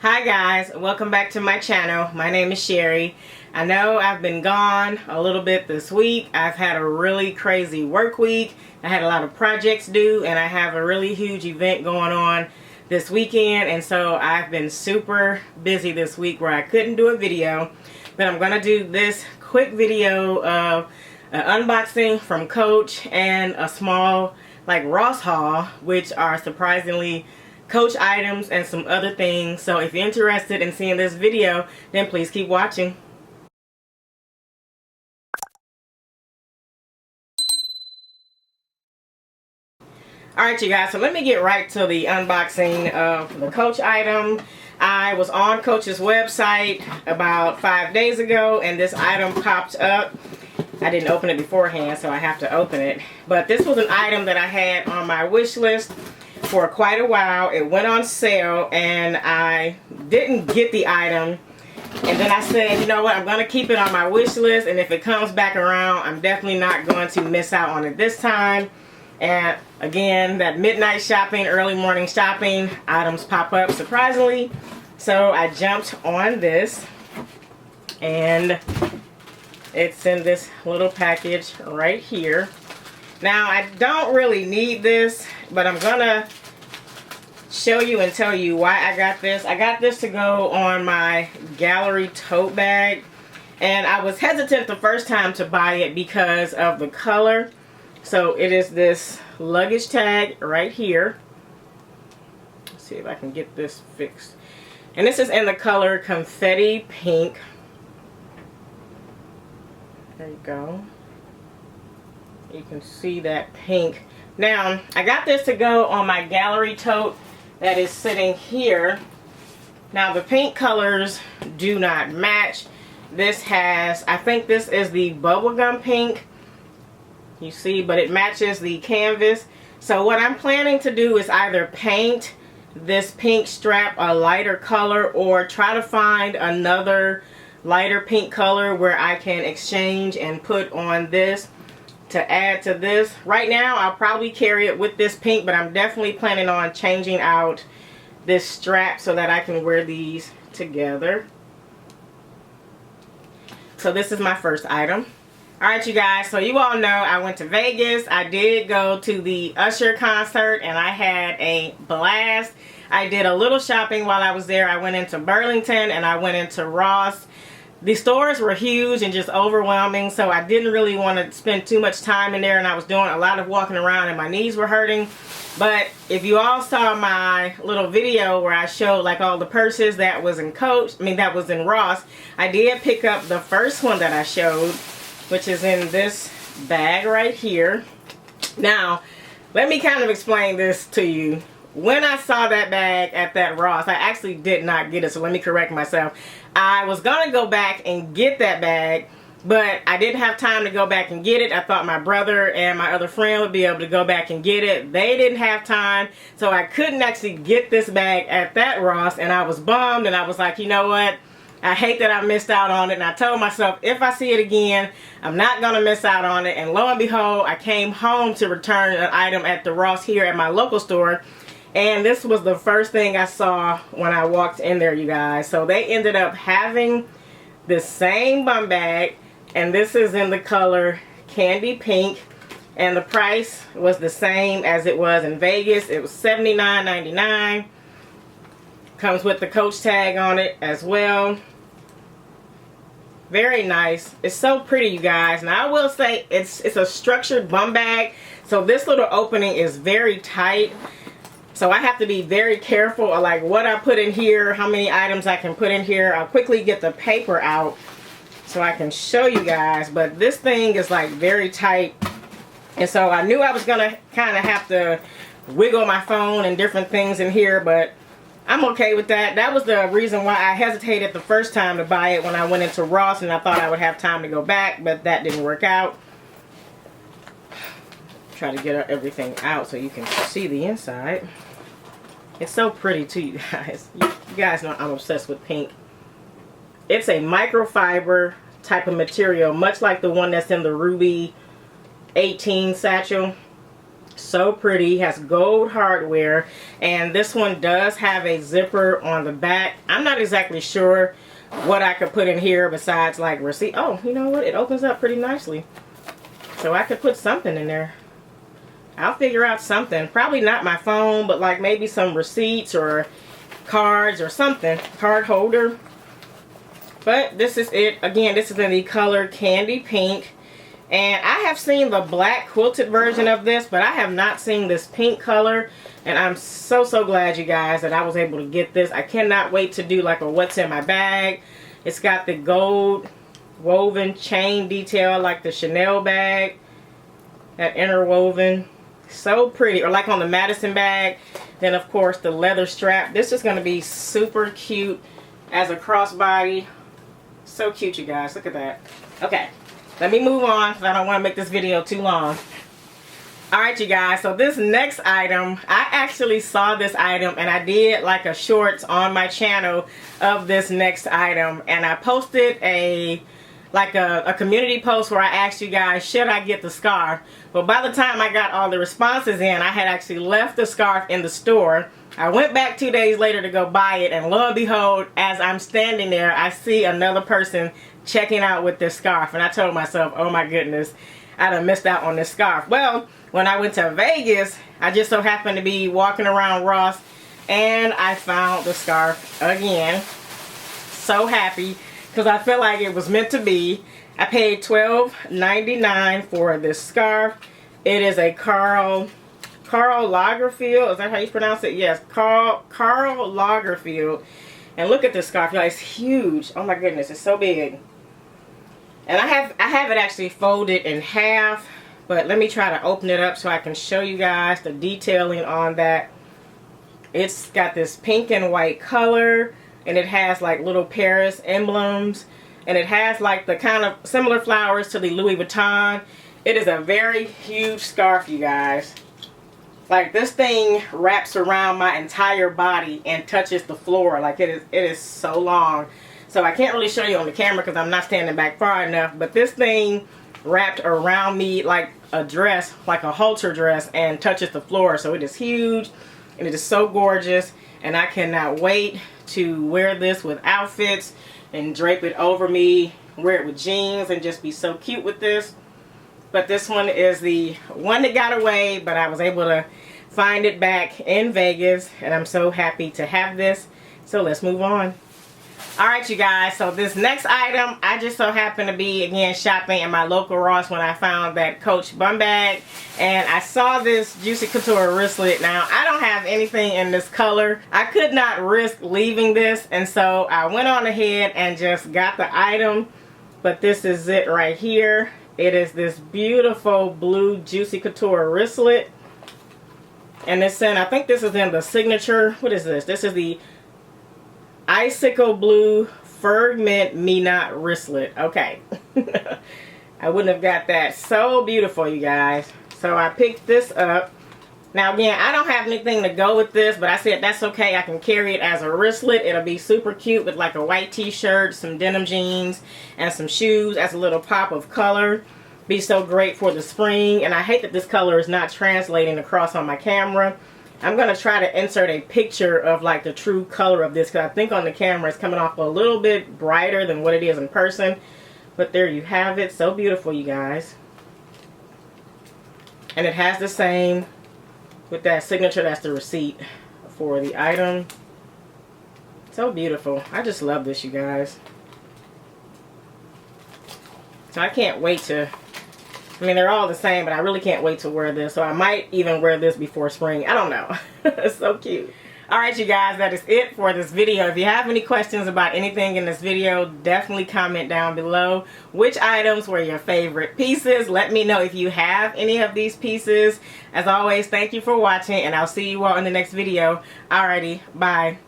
Hi guys, welcome back to my channel. My name is Sherry. I know I've been gone a little bit this week. I've had a really crazy work week. I had a lot of projects due and I have a really huge event going on this weekend, and so I've been super busy this week where I couldn't do a video, but I'm gonna do this quick video of an unboxing from Coach and a small like Ross haul, which are surprisingly Coach items and some other things. So if you're interested in seeing this video, then please keep watching. Alright you guys, so let me get right to the unboxing of the Coach item. I was on Coach's website about 5 days ago and this item popped up. I didn't open it beforehand, so I have to open it. But this was an item that I had on my wish list for quite a while. It went on sale and I didn't get the item, and then I said, you know what, I'm going to keep it on my wish list, and if it comes back around, I'm definitely not going to miss out on it this time. And again, that midnight shopping, early morning shopping, items pop up surprisingly. So I jumped on this and it's in this little package right here. Now I don't really need this, but I'm gonna show you and tell you why I got this. I got this to go on my gallery tote bag, and I was hesitant the first time to buy it because of the color. So it is this luggage tag right here. Let's see if I can get this fixed. And this is in the color confetti pink. There you go. You can see that pink. Now, I got this to go on my gallery tote that is sitting here. Now, the pink colors do not match. This has, I think this is the bubblegum pink. You see, but it matches the canvas. So what I'm planning to do is either paint this pink strap a lighter color or try to find another lighter pink color where I can exchange and put on this to add to this. Right now I'll probably carry it with this pink, but I'm definitely planning on changing out this strap so that I can wear these together. So this is my first item. Alright you guys, so you all know I went to Vegas. I did go to the Usher concert and I had a blast. I did a little shopping while I was there. I went into Burlington and I went into Ross. The stores were huge and just overwhelming, so I didn't really want to spend too much time in there, and I was doing a lot of walking around and my knees were hurting. But if you all saw my little video where I showed like all the purses that was in Coach, that was in Ross, I did pick up the first one that I showed, which is in this bag right here. Now, let me kind of explain this to you. When I saw that bag at that Ross, I actually did not get it, so let me correct myself. I was going to go back and get that bag, but I didn't have time to go back and get it. I thought my brother and my other friend would be able to go back and get it. They didn't have time, so I couldn't actually get this bag at that Ross, and I was bummed, and I was like, you know what? I hate that I missed out on it, and I told myself if I see it again, I'm not going to miss out on it. And lo and behold, I came home to return an item at the Ross here at my local store. And this was the first thing I saw when I walked in there, you guys. So they ended up having the same bum bag, and this is in the color candy pink, and the price was the same as it was in Vegas. It was $79.99. Comes with the Coach tag on it as well. Very nice. It's so pretty, you guys. Now I will say it's a structured bum bag, so this little opening is very tight. So I have to be very careful of like what I put in here, how many items I can put in here. I'll quickly get the paper out so I can show you guys. But this thing is like very tight. And so I knew I was going to kind of have to wiggle my phone and different things in here, but I'm okay with that. That was the reason why I hesitated the first time to buy it when I went into Ross, and I thought I would have time to go back, but that didn't work out. Try to get everything out so you can see the inside. It's so pretty too, you guys. You guys know I'm obsessed with pink. It's a microfiber type of material, much like the one that's in the Ruby 18 satchel. So pretty. Has gold hardware, and this one does have a zipper on the back. I'm not exactly sure what I could put in here besides like receipt. Oh, you know what? It opens up pretty nicely. So I could put something in there. I'll figure out something. Probably not my phone, but like maybe some receipts or cards or something. Card holder. But this is it. Again, this is in the color Candy Pink. And I have seen the black quilted version of this, but I have not seen this pink color. And I'm so glad, you guys, that I was able to get this. I cannot wait to do like a what's in my bag. It's got the gold woven chain detail like the Chanel bag. That interwoven. So pretty. Or like on the Madison bag. Then of course the leather strap. This is going to be super cute as a crossbody. So cute, you guys. Look at that. Okay. Let me move on because I don't want to make this video too long. Alright, you guys, so this next item, I actually saw this item and I did like a shorts on my channel of this next item, and I posted a community post where I asked you guys, should I get the scarf? But by the time I got all the responses in, I had actually left the scarf in the store. I went back 2 days later to go buy it, and lo and behold, as I'm standing there, I see another person checking out with this scarf, and I told myself, oh my goodness, I done missed out on this scarf. Well, when I went to Vegas, I just so happened to be walking around Ross, and I found the scarf again. So happy, because I feel like it was meant to be. I paid $12.99 for this scarf. It is a Karl Lagerfeld. Is that how you pronounce it? Yes, Karl Lagerfeld. And look at this scarf, y'all. It's huge. Oh my goodness, it's so big. And I have it actually folded in half, but let me try to open it up so I can show you guys the detailing on that. It's got this pink and white color, and it has like little Paris emblems, and it has like the kind of similar flowers to the Louis Vuitton. It is a very huge scarf, you guys. Like, this thing wraps around my entire body and touches the floor. Like, it is so long. So I can't really show you on the camera because I'm not standing back far enough. But this thing wrapped around me like a dress, like a halter dress, and touches the floor. So it is huge, and it is so gorgeous. And I cannot wait to wear this with outfits and drape it over me, wear it with jeans, and just be so cute with this. But this one is the one that got away, but I was able to find it back in Vegas, and I'm so happy to have this. So let's move on. Alright, you guys, so this next item, I just so happened to be again shopping in my local Ross when I found that Coach bum bag, and I saw this Juicy Couture wristlet. Now, I don't have anything in this color. I could not risk leaving this, and so I went on ahead and just got the item. But this is it right here. It is this beautiful blue Juicy Couture wristlet. And it's in, I think this is in the signature. What is this? This is the Icicle Blue Fur Mint Me Not wristlet. Okay. I wouldn't have got that. So beautiful, you guys. So I picked this up. Now again, I don't have anything to go with this, but I said that's okay. I can carry it as a wristlet. It'll be super cute with like a white t-shirt, some denim jeans, and some shoes as a little pop of color. Be so great for the spring. And I hate that this color is not translating across on my camera. I'm going to try to insert a picture of like the true color of this, because I think on the camera it's coming off a little bit brighter than what it is in person. But there you have it. So beautiful, you guys. And it has the same with that signature. That's the receipt for the item. So beautiful. I just love this, you guys. So I can't wait to, I mean, they're all the same, but I really can't wait to wear this. So I might even wear this before spring. I don't know. It's so cute. Alright, you guys, that is it for this video. If you have any questions about anything in this video, definitely comment down below. Which items were your favorite pieces? Let me know if you have any of these pieces. As always, thank you for watching, and I'll see you all in the next video. Alrighty, bye.